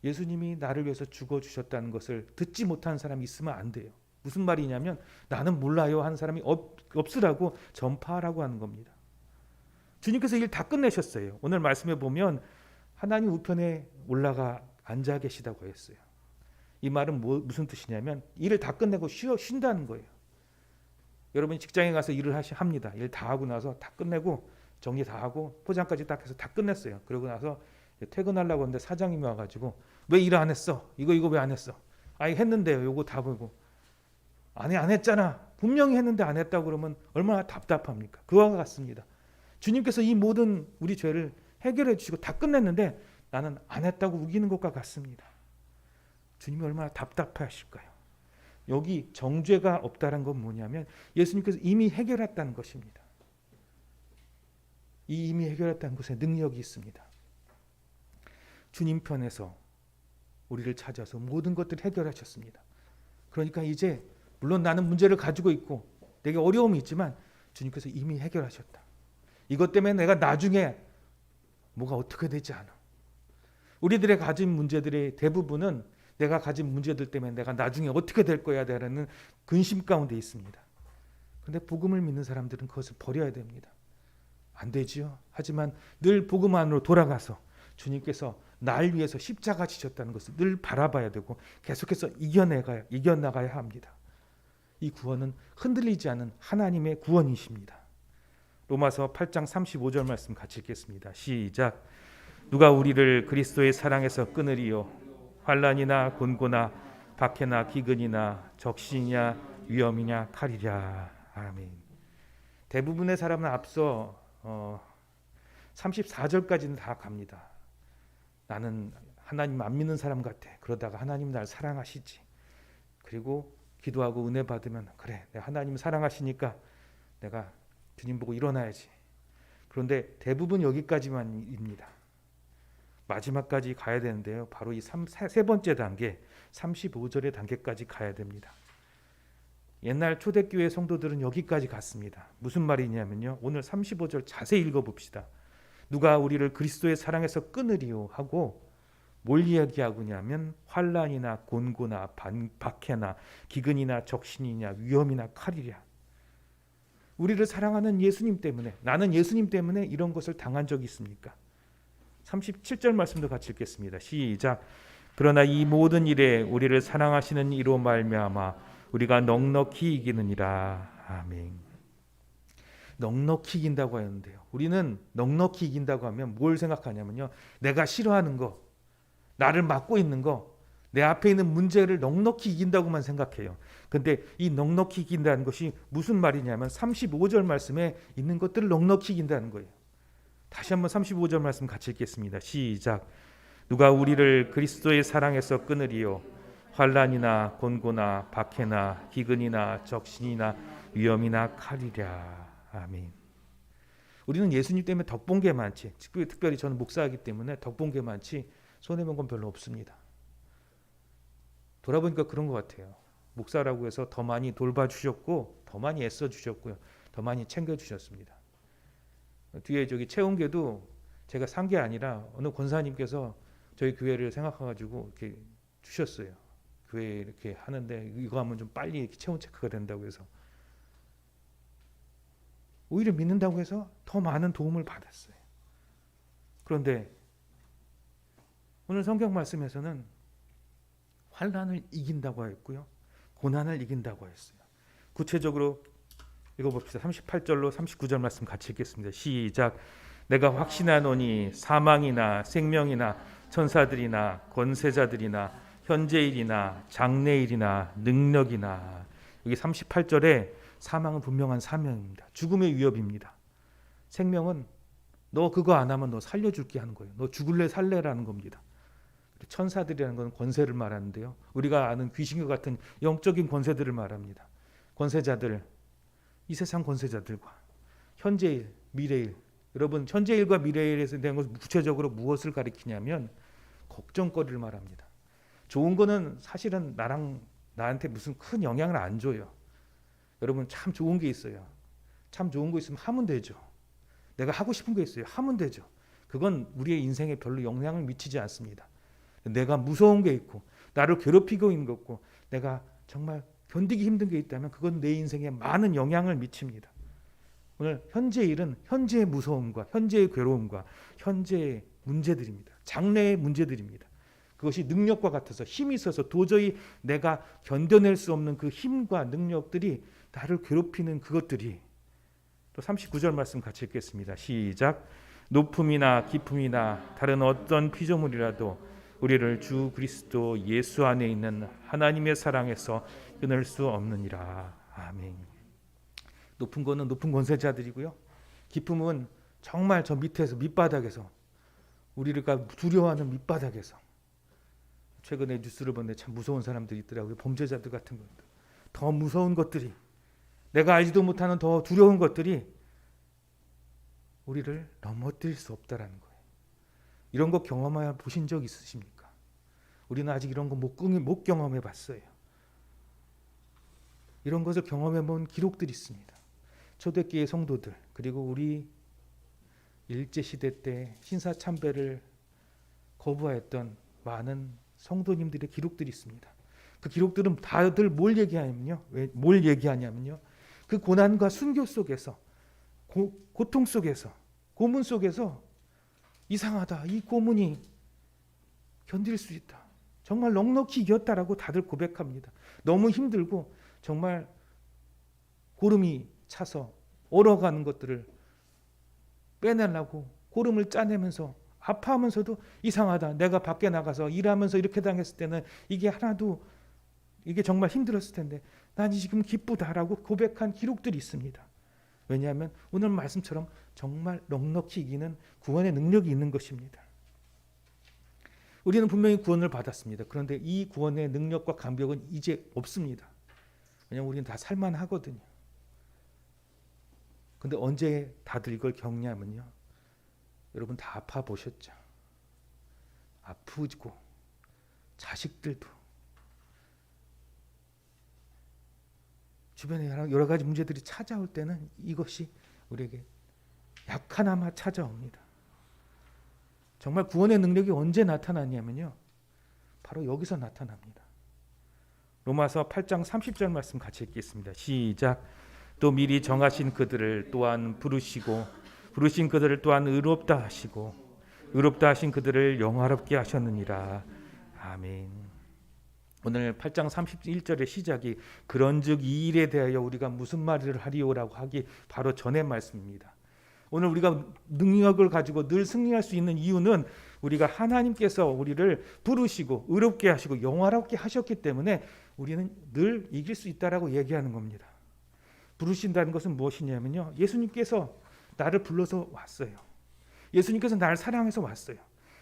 예수님이 나를 위해서 죽어주셨다는 것을 듣지 못한 사람이 있으면 안 돼요. 무슨 말이냐면 나는 몰라요 하는 사람이 없으라고 전파하라고 하는 겁니다. 주님께서 일 다 끝내셨어요. 오늘 말씀에 보면 하나님 우편에 올라가 앉아 계시다고 했어요. 이 말은 무슨 뜻이냐면 일을 다 끝내고 쉰다는 거예요. 여러분이 직장에 가서 일을 합니다. 일 다 하고 나서 다 끝내고 정리 다 하고 포장까지 딱 해서 다 끝냈어요. 그러고 나서 퇴근하려고 하는데 사장님이 와가지고 왜 일 안 했어? 이거 왜 안 했어? 아니 했는데요. 요거 다 보고 안 했잖아. 분명히 했는데 안 했다고 그러면 얼마나 답답합니까? 그와 같습니다. 주님께서 이 모든 우리 죄를 해결해 주시고 다 끝냈는데 나는 안 했다고 우기는 것과 같습니다. 주님이 얼마나 답답하실까요? 여기 정죄가 없다는 건 뭐냐면 예수님께서 이미 해결했다는 것입니다. 이 이미 해결했다는 것에 능력이 있습니다. 주님 편에서 우리를 찾아서 모든 것들을 해결하셨습니다. 그러니까 이제 물론 나는 문제를 가지고 있고 내게 어려움이 있지만 주님께서 이미 해결하셨다. 이것 때문에 내가 나중에 뭐가 어떻게 되지 않아. 우리들의 가진 문제들의 대부분은 내가 가진 문제들 때문에 내가 나중에 어떻게 될 거야 라는 근심 가운데 있습니다. 그런데 복음을 믿는 사람들은 그것을 버려야 됩니다. 안 되지요. 하지만 늘 복음 안으로 돌아가서 주님께서 날 위해서 십자가 지셨다는 것을 늘 바라봐야 되고 계속해서 이겨나가야 합니다. 이 구원은 흔들리지 않은 하나님의 구원이십니다. 로마서 8장 35절 말씀 같이 읽겠습니다. 시작. 누가 우리를 그리스도의 사랑에서 끊으리요? 환난이나 곤고나 박해나 기근이나 적신이냐 위험이냐 칼이랴. 아멘. 대부분의 사람은 앞서 34절까지는 다 갑니다. 나는 하나님 안 믿는 사람 같아. 그러다가 하나님 날 사랑하시지. 그리고 기도하고 은혜 받으면 그래, 내가 하나님 사랑하시니까 내가 주님 보고 일어나야지. 그런데 대부분 여기까지만입니다. 마지막까지 가야 되는데요. 바로 이 세 번째 단계 35절의 단계까지 가야 됩니다. 옛날 초대교회 성도들은 여기까지 갔습니다. 무슨 말이냐면요. 오늘 35절 자세히 읽어봅시다. 누가 우리를 그리스도의 사랑에서 끊으리요 하고 뭘 이야기하고냐면 환난이나 곤고나 박해나 기근이나 적신이냐 위험이나 칼이랴. 우리를 사랑하는 예수님 때문에, 나는 예수님 때문에 이런 것을 당한 적이 있습니까? 37절 말씀도 같이 읽겠습니다. 시작. 그러나 이 모든 일에 우리를 사랑하시는 이로 말미암아 우리가 넉넉히 이기느니라. 아멘. 넉넉히 이긴다고 하는데요. 우리는 넉넉히 이긴다고 하면 뭘 생각하냐면요. 내가 싫어하는 거, 나를 막고 있는 거, 내 앞에 있는 문제를 넉넉히 이긴다고만 생각해요. 근데 이 넉넉히 이긴다는 것이 무슨 말이냐면 35절 말씀에 있는 것들을 넉넉히 이긴다는 거예요. 다시 한번 35절 말씀 같이 읽겠습니다. 시작. 누가 우리를 그리스도의 사랑에서 끊으리요 환난이나 곤고나 박해나 기근이나 적신이나 위험이나 칼이랴. 아멘. 우리는 예수님 때문에 덕본 게 많지, 특별히 저는 목사이기 때문에 덕본 게 많지 손해본 건 별로 없습니다. 돌아보니까 그런 것 같아요. 목사라고 해서 더 많이 돌봐주셨고 더 많이 애써주셨고요. 더 많이 챙겨주셨습니다. 뒤에 저기 채운게도 제가 산 게 아니라 어느 권사님께서 저희 교회를 생각해가지고 이렇게 주셨어요. 교회 이렇게 하는데 이거 하면 좀 빨리 이렇게 체온 체크가 된다고 해서 오히려 믿는다고 해서 더 많은 도움을 받았어요. 그런데 오늘 성경 말씀에서는 환난을 이긴다고 했고요. 고난을 이긴다고 했어요. 구체적으로 읽어봅시다. 38절로 39절 말씀 같이 읽겠습니다. 시작. 내가 확신하노니 사망이나 생명이나 천사들이나 권세자들이나 현재일이나 장래일이나 능력이나, 여기 38절에 사망은 분명한 사명입니다. 죽음의 위협입니다. 생명은 너 그거 안 하면 너 살려줄게 하는 거예요. 너 죽을래 살래라는 겁니다. 천사들이라는 건 권세를 말하는데요. 우리가 아는 귀신과 같은 영적인 권세들을 말합니다. 권세자들, 이 세상 권세자들과 현재일, 미래일. 여러분, 현재일과 미래일에서 대한 것은 구체적으로 무엇을 가리키냐면 걱정거리를 말합니다. 좋은 거는 사실은 나한테 무슨 큰 영향을 안 줘요. 여러분, 참 좋은 게 있어요. 참 좋은 거 있으면 하면 되죠. 내가 하고 싶은 게 있어요. 하면 되죠. 그건 우리의 인생에 별로 영향을 미치지 않습니다. 내가 무서운 게 있고 나를 괴롭히고 있는 것 같고 내가 정말 견디기 힘든 게 있다면 그건 내 인생에 많은 영향을 미칩니다. 오늘 현재의 일은 현재의 무서움과 현재의 괴로움과 현재의 문제들입니다. 장래의 문제들입니다. 그것이 능력과 같아서 힘이 있어서 도저히 내가 견뎌낼 수 없는 그 힘과 능력들이 나를 괴롭히는 그것들이, 또 39절 말씀 같이 읽겠습니다. 시작. 높음이나 깊음이나 다른 어떤 피조물이라도 우리를 주 그리스도 예수 안에 있는 하나님의 사랑에서 끊을 수 없느니라. 아멘. 높은 거는 높은 권세자들이고요. 깊음은 정말 저 밑에서 밑바닥에서 우리가 두려워하는 밑바닥에서, 최근에 뉴스를 보는데 참 무서운 사람들이 있더라고요. 범죄자들 같은 것들. 더 무서운 것들이, 내가 알지도 못하는 더 두려운 것들이 우리를 넘어뜨릴 수 없다라는 거예요. 이런 거 경험해 보신 적 있으십니까? 우리는 아직 이런 거 못 경험해 봤어요. 이런 것을 경험해 본 기록들이 있습니다. 초대교회 성도들, 그리고 우리 일제시대 때 신사참배를 거부하였던 많은 성도님들의 기록들이 있습니다. 그 기록들은 다들 뭘 얘기하냐면요. 그 고난과 순교 속에서, 고통 속에서, 고문 속에서 이상하다, 이 고문이 견딜 수 있다, 정말 넉넉히 이겼다라고 다들 고백합니다. 너무 힘들고 정말 고름이 차서 얼어가는 것들을 빼내려고 고름을 짜내면서 아파하면서도 이상하다, 내가 밖에 나가서 일하면서 이렇게 당했을 때는 이게 하나도, 이게 정말 힘들었을 텐데 난 지금 기쁘다라고 고백한 기록들이 있습니다. 왜냐하면 오늘 말씀처럼 정말 넉넉히 이기는 구원의 능력이 있는 것입니다. 우리는 분명히 구원을 받았습니다. 그런데 이 구원의 능력과 감격은 이제 없습니다. 왜냐하면 우리는 다 살만하거든요. 그런데 언제 다들 이걸 겪냐면요, 여러분 다 아파 보셨죠. 아프고 자식들도 주변에 여러 가지 문제들이 찾아올 때는 이것이 우리에게 약하나마 찾아옵니다. 정말 구원의 능력이 언제 나타나냐면요, 바로 여기서 나타납니다. 로마서 8장 30절 말씀 같이 읽겠습니다. 시작. 또 미리 정하신 그들을 또한 부르시고 부르신 그들을 또한 의롭다 하시고 의롭다 하신 그들을 영화롭게 하셨느니라. 아멘. 오늘 8장 31절의 시작이 그런즉 이 일에 대하여 우리가 무슨 말을 하리오라고 하기 바로 전의 말씀입니다. 오늘 우리가 능력을 가지고 늘 승리할 수 있는 이유는 우리가 하나님께서 우리를 부르시고 의롭게 하시고 영화롭게 하셨기 때문에 우리는 늘 이길 수 있다라고 얘기하는 겁니다. 부르신다는 것은 무엇이냐면요, 예수님께서 나를 불러서 왔어요. 예수님께서 나를 사랑해서 왔어요.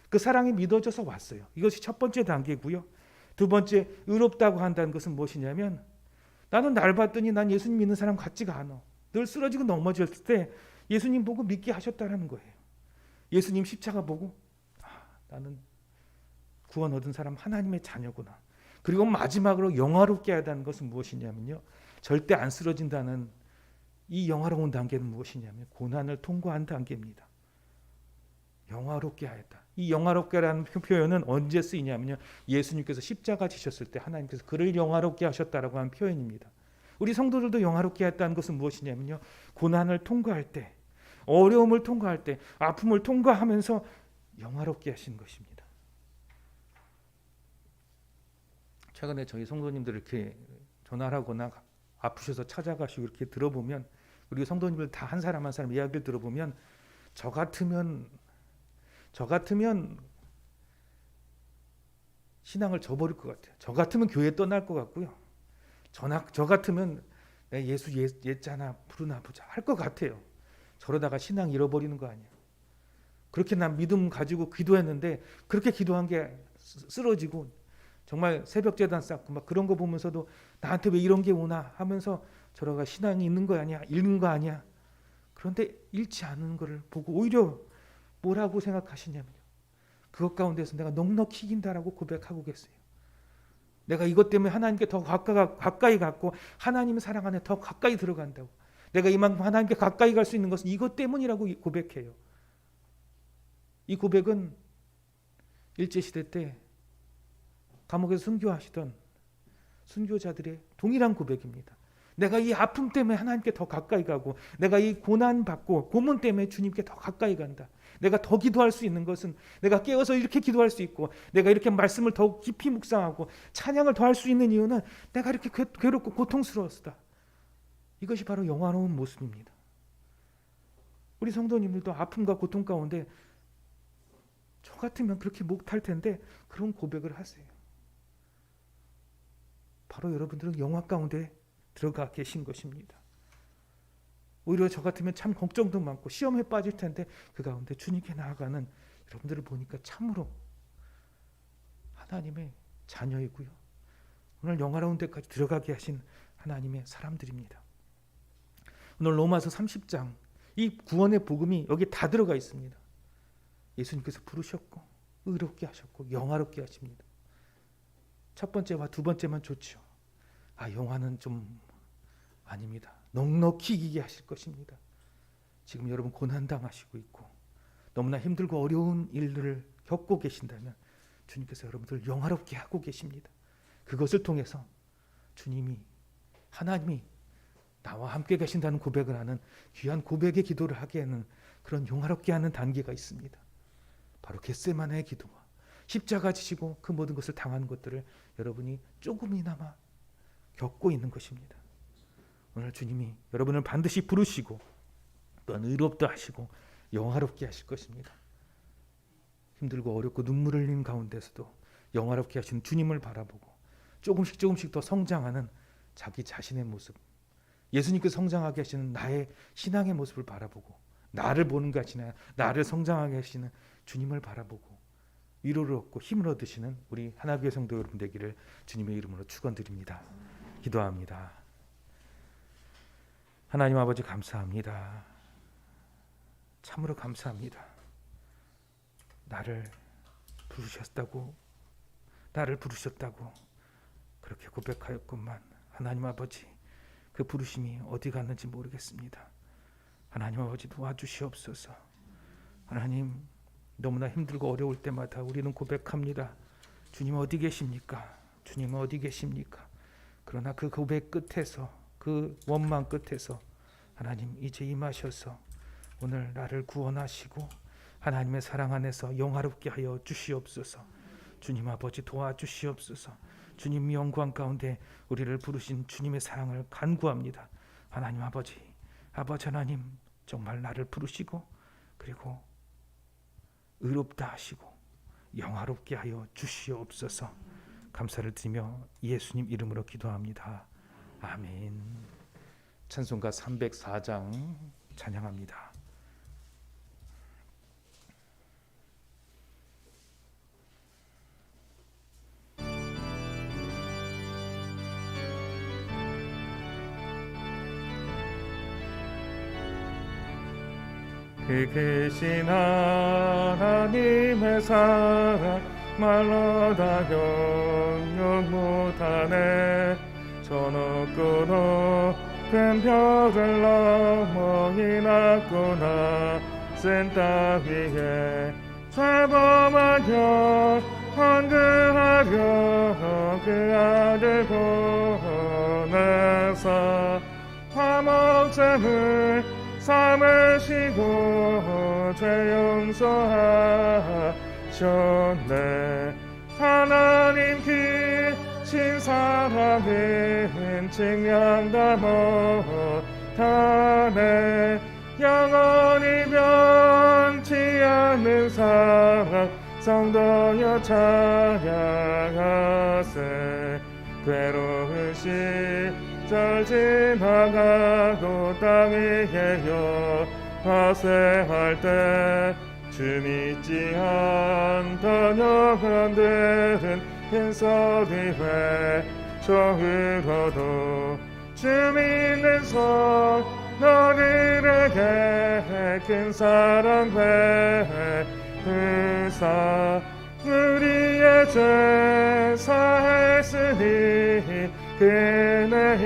그 사랑이 믿어져서 왔어요. 이것이 첫 번째 단계고요. 두 번째, 의롭다고 한다는 것은 무엇이냐면 나는 날 봤더니 난 예수님 믿는 사람 같지가 않아. 늘 쓰러지고 넘어졌을 때 예수님 보고 믿게 하셨다라는 거예요. 예수님 십자가 보고 나는 구원 얻은 사람 하나님의 자녀구나. 그리고 마지막으로 영화롭게 하다는 것은 무엇이냐면요, 절대 안 쓰러진다는 이 영화로운 단계는 무엇이냐면 고난을 통과한 단계입니다. 영화롭게 하였다. 이 영화롭게라는 표현은 언제 쓰이냐면요, 예수님께서 십자가 지셨을 때 하나님께서 그를 영화롭게 하셨다라고 하는 표현입니다. 우리 성도들도 영화롭게 했다는 것은 무엇이냐면요, 고난을 통과할 때, 어려움을 통과할 때, 아픔을 통과하면서 영화롭게 하신 것입니다. 최근에 저희 성도님들 이렇게 전화를 하거나 아프셔서 찾아가시고 이렇게 들어보면, 우리 성도님들 다 한 사람 한 사람 이야기를 들어보면 저 같으면 신앙을 저버릴 것 같아요. 저 같으면 교회 떠날 것 같고요. 저 같으면 예수 옛자나 부르나 보자 할 것 같아요. 저러다가 신앙 잃어버리는 거 아니야. 그렇게 난 믿음 가지고 기도했는데 그렇게 기도한 게 쓰러지고 정말 새벽 제단 쌓고 막 그런 거 보면서도 나한테 왜 이런 게 오나 하면서 저러가 신앙이 있는 거 아니야, 잃는 거 아니야. 그런데 잃지 않은 것을 보고 오히려 뭐라고 생각하시냐면요, 그것 가운데서 내가 넉넉히 이긴다라고 고백하고 계세요. 내가 이것 때문에 하나님께 더 가까이 갔고 하나님의 사랑 안에 더 가까이 들어간다고. 내가 이만큼 하나님께 가까이 갈 수 있는 것은 이것 때문이라고 고백해요. 이 고백은 일제시대 때 감옥에서 순교하시던 순교자들의 동일한 고백입니다. 내가 이 아픔 때문에 하나님께 더 가까이 가고 내가 이 고난 받고 고문 때문에 주님께 더 가까이 간다. 내가 더 기도할 수 있는 것은 내가 깨어서 이렇게 기도할 수 있고 내가 이렇게 말씀을 더 깊이 묵상하고 찬양을 더 할 수 있는 이유는 내가 이렇게 괴롭고 고통스러웠다. 이것이 바로 영화로운 모습입니다. 우리 성도님들도 아픔과 고통 가운데 저 같으면 그렇게 못할 텐데 그런 고백을 하세요. 바로 여러분들은 영화 가운데 들어가 계신 것입니다. 오히려 저 같으면 참 걱정도 많고 시험에 빠질 텐데 그 가운데 주님께 나아가는 여러분들을 보니까 참으로 하나님의 자녀이고요. 오늘 영화로운 데까지 들어가게 하신 하나님의 사람들입니다. 오늘 로마서 30장 이 구원의 복음이 여기 다 들어가 있습니다. 예수님께서 부르셨고 의롭게 하셨고 영화롭게 하십니다. 첫 번째와 두 번째만 좋죠. 영화는 좀 아닙니다. 넉넉히 이기게 하실 것입니다. 지금 여러분 고난당하시고 있고 너무나 힘들고 어려운 일들을 겪고 계신다면 주님께서 여러분들을 영화롭게 하고 계십니다. 그것을 통해서 하나님이 나와 함께 계신다는 고백을 하는 귀한 고백의 기도를 하게 하는 그런 영화롭게 하는 단계가 있습니다. 바로 겟세마네의 기도와 십자가 지시고 그 모든 것을 당하는 것들을 여러분이 조금이나마 겪고 있는 것입니다. 오늘 주님이 여러분을 반드시 부르시고 또한 의롭다 하시고 영화롭게 하실 것입니다. 힘들고 어렵고 눈물 흘리는 가운데서도 영화롭게 하시는 주님을 바라보고 조금씩 더 성장하는 자기 자신의 모습, 예수님께서 성장하게 하시는 나의 신앙의 모습을 바라보고 나를 보는 것이 아니라 나를 성장하게 하시는 주님을 바라보고 위로를 얻고 힘을 얻으시는 우리 하나교회 성도 여러분 되기를 주님의 이름으로 축원드립니다. 기도합니다. 하나님 아버지 감사합니다. 참으로 감사합니다. 나를 부르셨다고, 나를 부르셨다고 그렇게 고백하였건만 하나님 아버지, 그 부르심이 어디 갔는지 모르겠습니다. 하나님 아버지 도와주시옵소서. 하나님, 너무나 힘들고 어려울 때마다 우리는 고백합니다. 주님 어디 계십니까? 주님 어디 계십니까? 그러나 그 고백 끝에서, 그 원망 끝에서 하나님 이제 임하셔서 오늘 나를 구원하시고 하나님의 사랑 안에서 영화롭게 하여 주시옵소서. 주님 아버지 도와주시옵소서. 주님 영광 가운데 우리를 부르신 주님의 사랑을 간구합니다. 하나님 아버지, 아버지 하나님, 정말 나를 부르시고 그리고 의롭다 하시고 영화롭게 하여 주시옵소서. 감사를 드리며 예수님 이름으로 기도합니다. 아멘. 찬송가 304장 찬양합니다. 그 크신 하나님의 사랑 말로 다 경영 못하네. 저 높고 높은 벽을 넘어 이 낮구나 쓴 땅 위에 죄범하여 헌금하려 그 아들 보내사 화목제물 삼으시고 죄 용서하셨네. 하나님 크신 사랑은 증명다 못하네. 영원히 변치 않는 사랑 성도여 찬양하세. 괴로운 시절 지나가고 땅 위에 화세할 때 주 믿지 않던 영혼들은 큰 소리 외쳐으로도 주 믿는 성도들에게 큰 사랑 베푸사 우리의 죄 사했으니 그네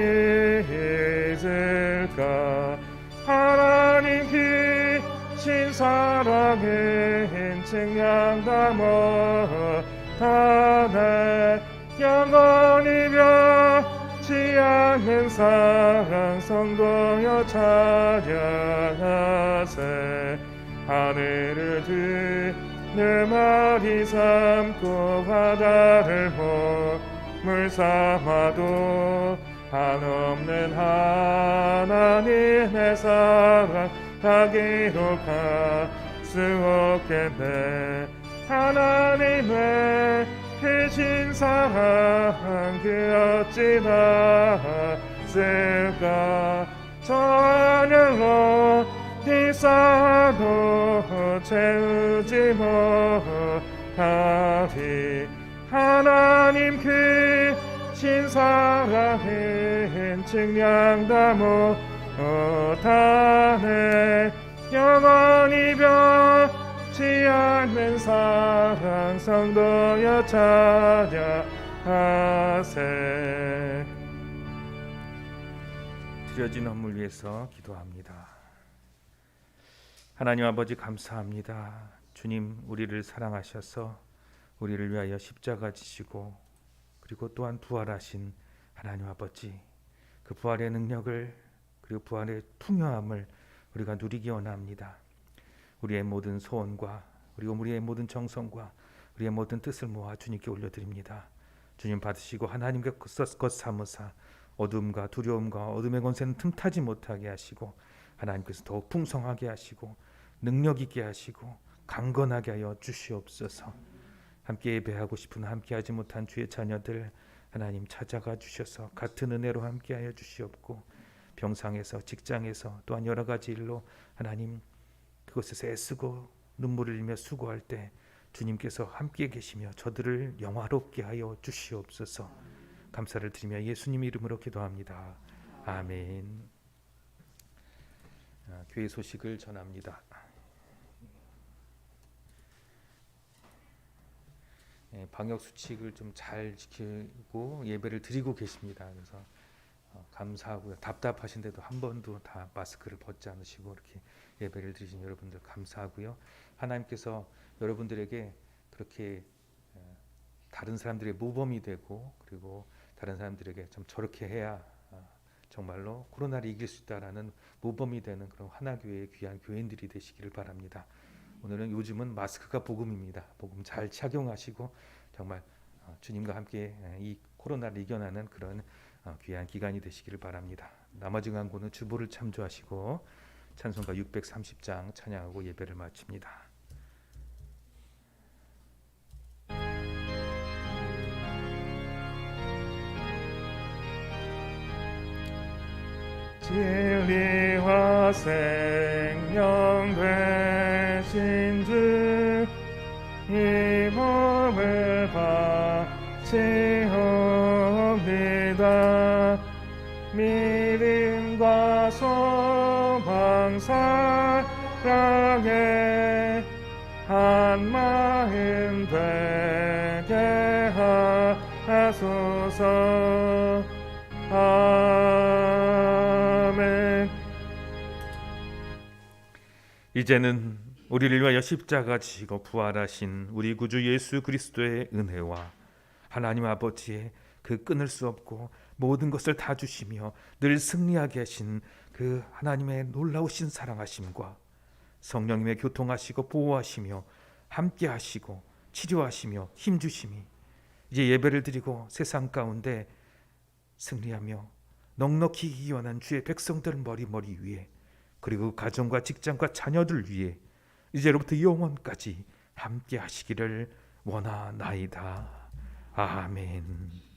잊을까. 하나님 크신 사랑은 증명다 못하네. 영원히 변치 않는 사랑 성도여 찬양하세. 하늘을 내 말이 삼고 바다를 물 삼아도 한없는 하나님의 사랑 다 기록할 수 없겠네. 하나님의 크신 사랑 그 어찌 닿았을까. 저 하늘로 비싸도 채우지 못하리. 하나님 크신 사랑은 증량다 못하네. 영원히 변치 않는 사랑 성도여 찬양하세. 드려진 헌물 위해서 기도합니다. 하나님 아버지 감사합니다. 주님, 우리를 사랑하셔서 우리를 위하여 십자가 지시고 그리고 또한 부활하신 하나님 아버지, 그 부활의 능력을 그리고 부활의 풍요함을 우리가 누리기 원합니다. 우리의 모든 소원과 그리고 우리의 모든 정성과 우리의 모든 뜻을 모아 주님께 올려드립니다. 주님 받으시고 하나님께 것 삼으사 어둠과 두려움과 어둠의 권세는 틈타지 못하게 하시고 하나님께서 더욱 풍성하게 하시고 능력 있게 하시고 강건하게 하여 주시옵소서. 함께 예배하고 싶은 함께하지 못한 주의 자녀들 하나님 찾아가 주셔서 같은 은혜로 함께하여 주시옵고, 병상에서 직장에서 또한 여러 가지 일로 하나님 그곳에서 애쓰고 눈물을 흘리며 수고할 때 주님께서 함께 계시며 저들을 영화롭게 하여 주시옵소서. 감사를 드리며 예수님 이름으로 기도합니다. 아멘. 교회 소식을 전합니다. 방역 수칙을 좀 잘 지키고 예배를 드리고 계십니다. 그래서 감사하고요. 답답하신데도 한 번도 다 마스크를 벗지 않으시고 이렇게 예배를 드리신 여러분들 감사하고요. 하나님께서 여러분들에게 그렇게 다른 사람들의 모범이 되고 그리고 다른 사람들에게 좀 저렇게 해야 정말로 코로나를 이길 수 있다라는 모범이 되는 그런 하나교회의 귀한 교인들이 되시기를 바랍니다. 오늘은 요즘은 마스크가 복음입니다. 복음 잘 착용하시고 정말 주님과 함께 이 코로나를 이겨나는 그런 귀한 기간이 되시기를 바랍니다. 나머지 광고는 주보를 참조하시고 찬송가 630장 찬양하고 예배를 마칩니다. 진리와 생명 되신 주 이 몸을 바치옵니다. 믿음과 소망 사랑에 한 마음 되게 하소서. 아멘. 이제는 우리를 위하여 십자가 지시고 부활하신 우리 구주 예수 그리스도의 은혜와 하나님 아버지의 그 끊을 수 없고 모든 것을 다 주시며 늘 승리하게 하신 그 하나님의 놀라우신 사랑하심과 성령님의 교통하시고 보호하시며 함께 하시고 치료하시며 힘주심이 이제 예배를 드리고 세상 가운데 승리하며 넉넉히 이원한 주의 백성들 머리 위에 그리고 가정과 직장과 자녀들 위에 이제로부터 영원까지 함께 하시기를 원하나이다. 아멘.